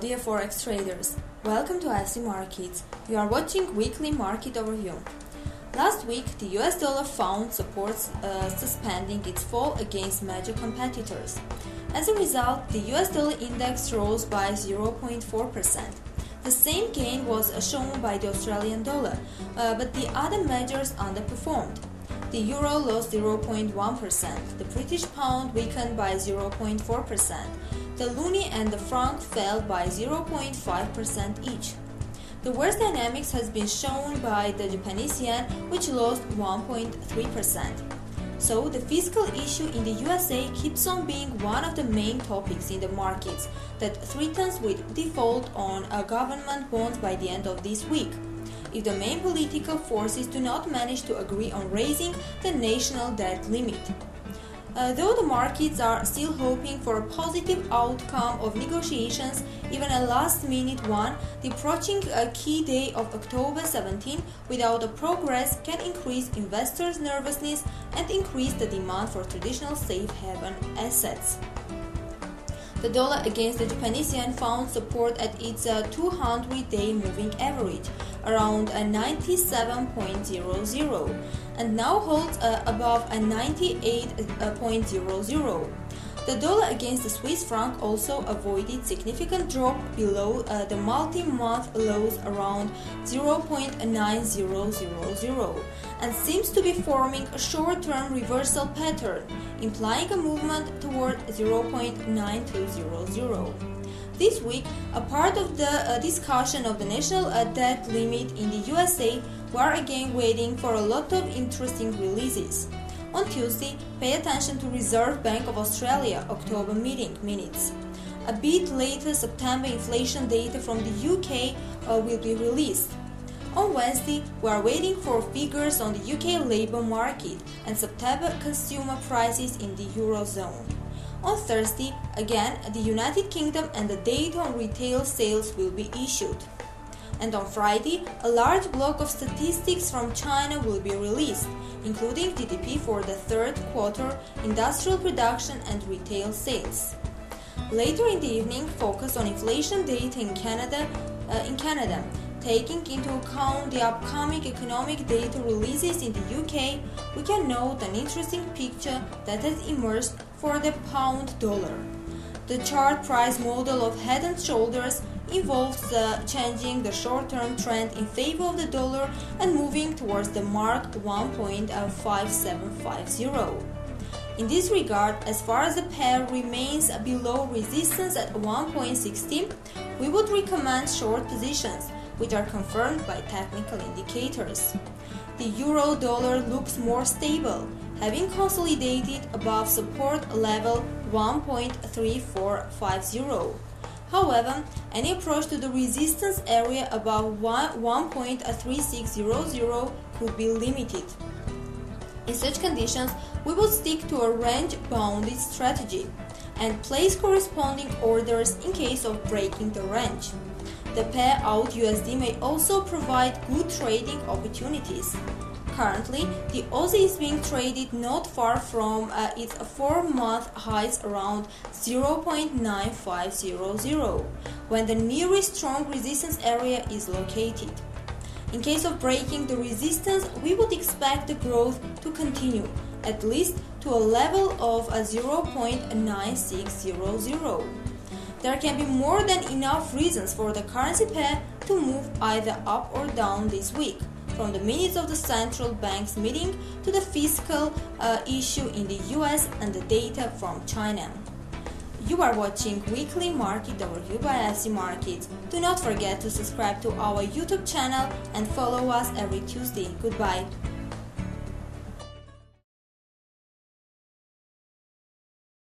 dear Forex traders, welcome to IFC Markets. You are watching weekly market overview. Last week, the US dollar found support suspending its fall against major competitors. As a result, the US dollar index rose by 0.4%. The same gain was shown by the Australian dollar, but the other measures underperformed. The euro lost 0.1%, the British pound weakened by 0.4%, the loonie and the franc fell by 0.5% each. The worst dynamics has been shown by the Japanese yen, which lost 1.3%. So, the fiscal issue in the USA keeps on being one of the main topics in the markets that threatens with default on government bonds by the end of this week, if the main political forces do not manage to agree on raising the national debt limit. Though the markets are still hoping for a positive outcome of negotiations, even a last-minute one, the approaching key day of October 17 without a progress can increase investors' nervousness and increase the demand for traditional safe haven assets. The dollar against the Japanese yen found support at its 200-day moving average, around 97.00, and now holds above 98.00. The dollar against the Swiss franc also avoided significant drop below the multi-month lows around 0.9000 and seems to be forming a short-term reversal pattern, implying a movement toward 0.9200. This week, a part of the discussion of the national debt limit in the USA, we are again waiting for a lot of interesting releases. On Tuesday, pay attention to Reserve Bank of Australia October meeting minutes. A bit later, September inflation data from the UK will be released. On Wednesday, we are waiting for figures on the UK labour market and September consumer prices in the Eurozone. On Thursday, again, the United Kingdom and the data on retail sales will be issued. And on Friday, a large block of statistics from China will be released, including GDP for the third quarter, industrial production and retail sales. Later in the evening, focus on inflation data in Canada. Taking into account the upcoming economic data releases in the UK, we can note an interesting picture that has emerged for the pound dollar. The chart price model of head and shoulders involves changing the short-term trend in favor of the dollar and moving towards the mark 1.5750. In this regard, as far as the pair remains below resistance at 1.16, we would recommend short positions, which are confirmed by technical indicators. The euro-dollar looks more stable, having consolidated above support level 1.3450. However, any approach to the resistance area above 1.3600 could be limited. In such conditions, we would stick to a range-bounded strategy and place corresponding orders in case of breaking the range. The pair out USD may also provide good trading opportunities. Currently, the Aussie is being traded not far from its 4-month highs around 0.9500, when the nearest strong resistance area is located. In case of breaking the resistance, we would expect the growth to continue, at least to a level of 0.9600. There can be more than enough reasons for the currency pair to move either up or down this week, from the minutes of the central bank's meeting to the fiscal issue in the US and the data from China. You are watching Weekly Market Overview by IFC Markets. Do not forget to subscribe to our YouTube channel and follow us every Tuesday. Goodbye.